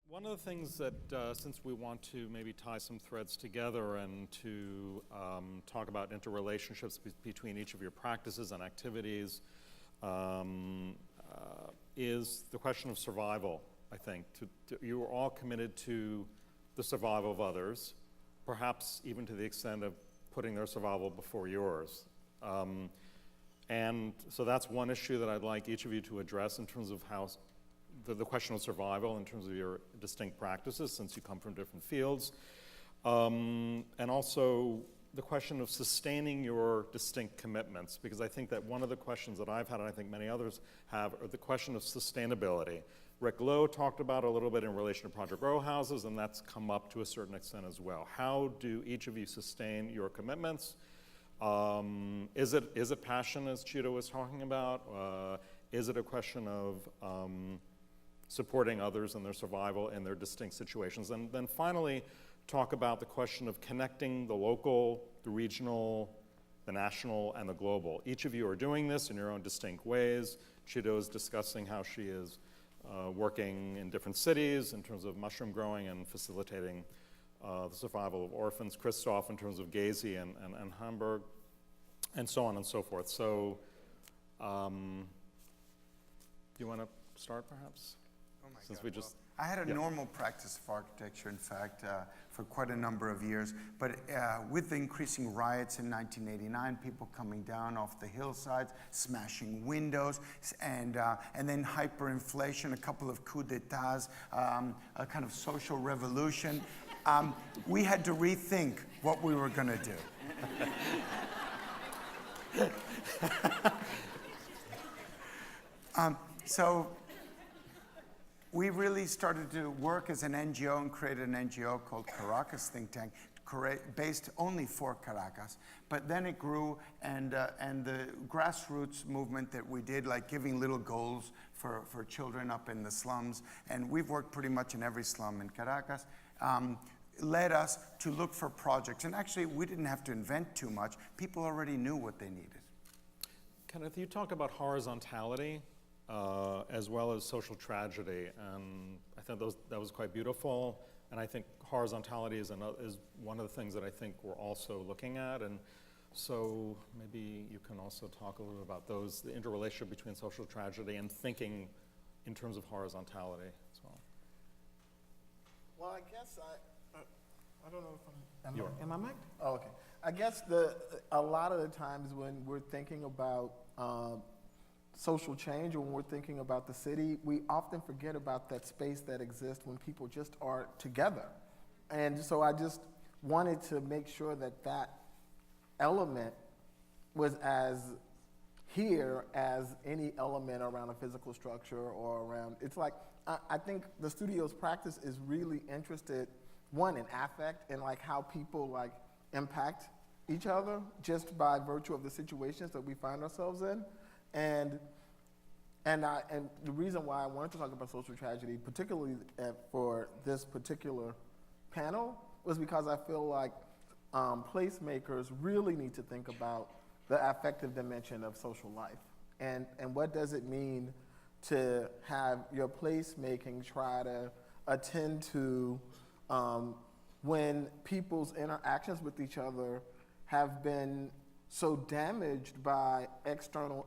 One of the things that, since we want to maybe tie some threads together and to talk about interrelationships between each of your practices and activities, is the question of survival, I think. You are all committed to the survival of others, perhaps even to the extent of putting their survival before yours. And so that's one issue that I'd like each of you to address in terms of how the question of survival in terms of your distinct practices, since you come from different fields. And also the question of sustaining your distinct commitments, because I think that one of the questions that I've had, and I think many others have, are the question of sustainability. Rick Lowe talked about it a little bit in relation to Project Row Houses, and that's come up to a certain extent as well. How do each of you sustain your commitments? Is it passion, as Chido was talking about? Is it a question of supporting others in their survival in their distinct situations? And then finally, talk about the question of connecting the local, the regional, the national, and the global. Each of you are doing this in your own distinct ways. Chido is discussing how she is working in different cities in terms of mushroom growing and facilitating the survival of orphans. Christoph in terms of Gazi and Hamburg, and so on and so forth. So, do you want to start, perhaps? Oh my Since God. we just, I had a normal practice of architecture, in fact, for quite a number of years. But with the increasing riots in 1989, people coming down off the hillsides, smashing windows, and then hyperinflation, a couple of coups d'etats, a kind of social revolution, we had to rethink what we were going to do. So we really started to work as an NGO and created an NGO called Caracas Think Tank, based only for Caracas. But then it grew, and the grassroots movement that we did, like giving little goals for children up in the slums, and we've worked pretty much in every slum in Caracas, led us to look for projects. And actually, we didn't have to invent too much. People already knew what they needed. Kenneth, you talked about horizontality as well as social tragedy, and I think that was quite beautiful. And I think horizontality is one of the things that I think we're also looking at. And so maybe you can also talk a little bit about those, the interrelationship between social tragedy and thinking in terms of horizontality as well. Well, I guess I don't know if am I mic'd? Oh, okay. I guess a lot of the times when we're thinking about social change, or when we're thinking about the city, we often forget about that space that exists when people just are together. And so I just wanted to make sure that that element was as here as any element around a physical structure or around, it's like, I think the studio's practice is really interested, one, in affect and like how people like impact each other just by virtue of the situations that we find ourselves in. And the reason why I wanted to talk about social tragedy, particularly for this particular panel, was because I feel like placemakers really need to think about the affective dimension of social life. And what does it mean to have your placemaking try to attend to when people's interactions with each other have been so damaged by external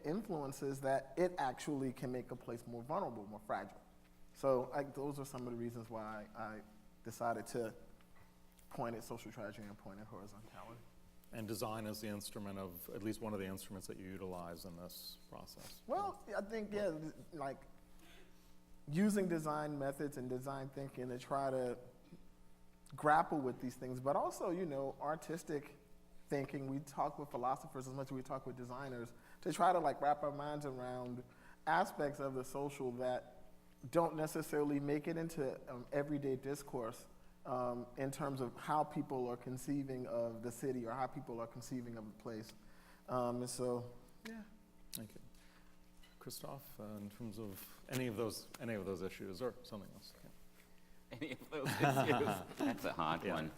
influences that it actually can make a place more vulnerable, more fragile. So those are some of the reasons why I decided to point at social tragedy and point at horizontality. And design is the instrument of, at least one of the instruments that you utilize in this process. Well, I think, yeah, like using design methods and design thinking to try to grapple with these things, but also, you know, artistic thinking. We talk with philosophers as much as we talk with designers to try to like wrap our minds around aspects of the social that don't necessarily make it into everyday discourse in terms of how people are conceiving of the city or how people are conceiving of the place. And so, yeah. Thank you. Christoph, in terms of any of those issues or something else? Yeah. Any of those issues? That's a hard one.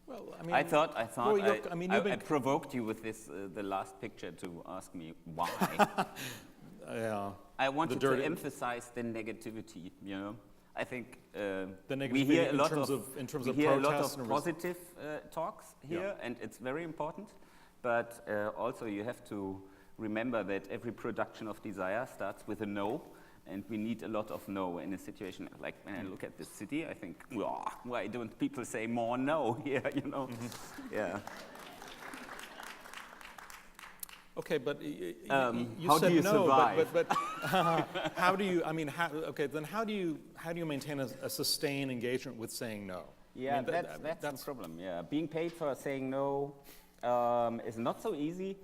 Well, I mean, I thought well, I provoked you with this the last picture to ask me why. Yeah. I wanted dirty- to emphasize the negativity, you know. I think The we negativity hear a in lot terms of, of- in terms we of hear a lot protests of and positive talks here, Yeah. and it's very important. But also you have to remember that every production of desire starts with a no, and we need a lot of no in a situation. Like when I look at this city, I think, why don't people say more no here, you know? Yeah. Okay, but you How said do you no, survive? but how do you, I mean, okay, then how do you maintain a sustained engagement with saying no? Yeah, I mean, that's the problem. Yeah, being paid for saying no is not so easy.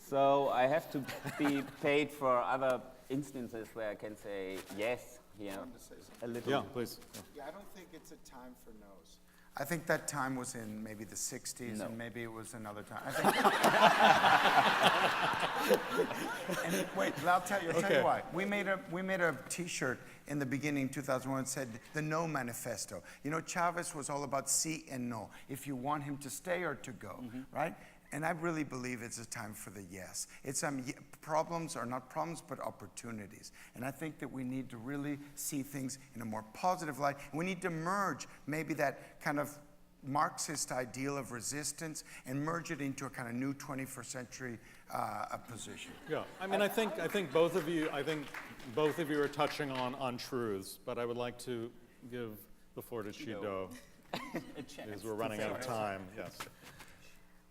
So I have to be paid for other instances where I can say yes. Yeah, a little. Yeah, please. Yeah. Yeah, I don't think it's a time for no's. I think that time was in maybe the 60s, No. and maybe it was another time. I think and wait, I'll tell you Okay. why. We made a T-shirt in the beginning, 2001, said the No Manifesto. You know, Chavez was all about sí and no. If you want him to stay or to go, right? And I really believe it's a time for the yes. It's problems are not problems, but opportunities. And I think that we need to really see things in a more positive light. And we need to merge maybe that kind of Marxist ideal of resistance and merge it into a kind of new 21st century position. Yeah, I mean, I think both of you are touching on truths, but I would like to give the floor to Chido, because we're running out of time. Yes.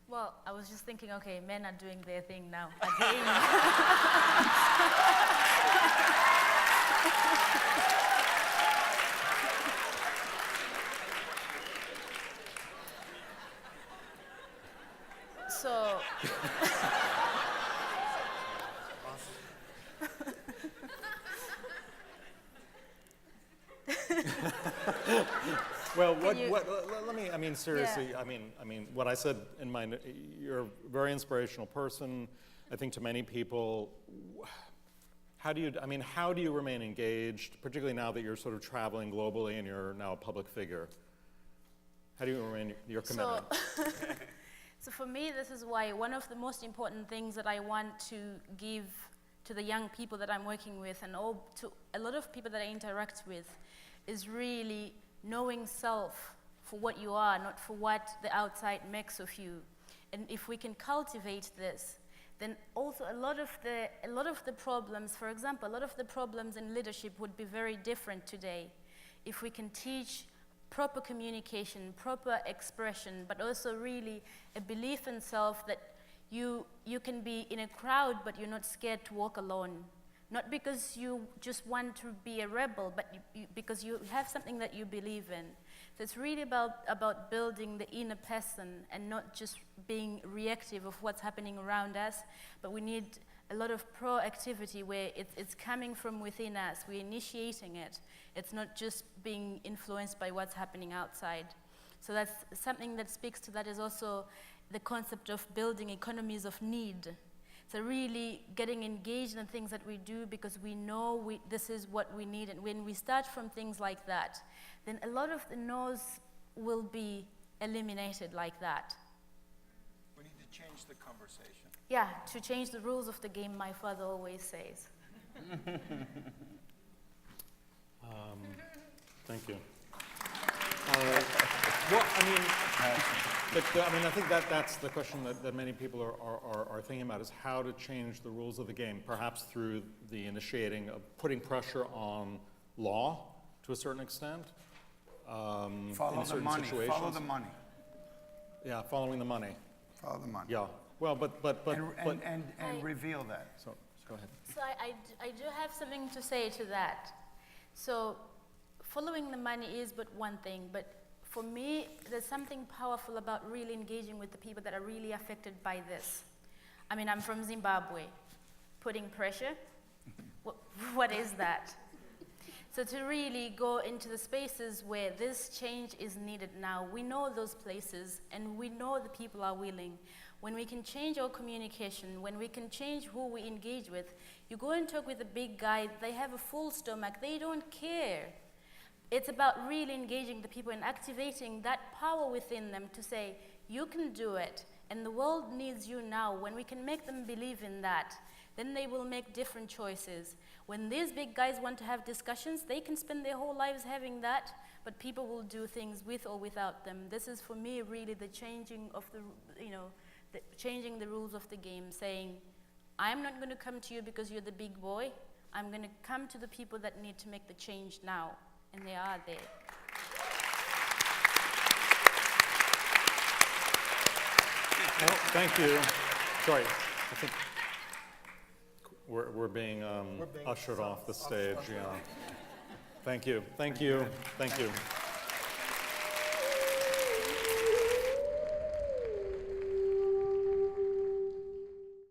Well, I was just thinking, okay, men are doing their thing now. Again. So, Well, you- let me, I mean, seriously, I mean, what I said in my, you're a very inspirational person. I think to many people, how do you remain engaged, particularly now that you're sort of traveling globally and you're now a public figure? How do you remain your commitment? so for me, this is why one of the most important things that I want to give to the young people that I'm working with and to a lot of people that I interact with is really knowing self for what you are, not for what the outside makes of you. And if we can cultivate this, then also a lot of the problems, for example, a lot of the problems in leadership would be very different today if we can teach proper communication, proper expression, but also really a belief in self that you can be in a crowd, but you're not scared to walk alone. Not because you just want to be a rebel, but because you have something that you believe in. So it's really about building the inner person and not just being reactive of what's happening around us, but we need a lot of proactivity where it's coming from within us, we're initiating it. It's not just being influenced by what's happening outside. So that's something that speaks to that is also the concept of building economies of need. So really getting engaged in the things that we do because we know this is what we need. And when we start from things like that, then a lot of the no's will be eliminated like that. We need to change the conversation. Yeah, to change the rules of the game, my father always says. Thank you. Well, I mean, I think that's the question that many people are thinking about is how to change the rules of the game, perhaps through the initiating of putting pressure on law to a certain extent. Follow the money. Situations. Follow the money. Yeah, following the money. Follow the money. Yeah. Well, but And reveal that. so go ahead. So I do have something to say to that. So following the money is but one thing, but for me, there's something powerful about really engaging with the people that are really affected by this. I mean, I'm from Zimbabwe. Putting pressure, what is that? So to really go into the spaces where this change is needed now, we know those places and we know the people are willing. When we can change our communication, when we can change who we engage with, you go and talk with a big guy, they have a full stomach, they don't care. It's about really engaging the people and activating that power within them to say, you can do it, and the world needs you now. When we can make them believe in that, then they will make different choices. When these big guys want to have discussions, they can spend their whole lives having that, but people will do things with or without them. This is, for me, really the changing of the, changing the rules of the game, saying, I'm not going to come to you because you're the big boy. I'm going to come to the people that need to make the change now, and they are there. Well, thank you. Sorry, I think we're being ushered off the stage. Yeah. Thank you. Thank you. Thank you.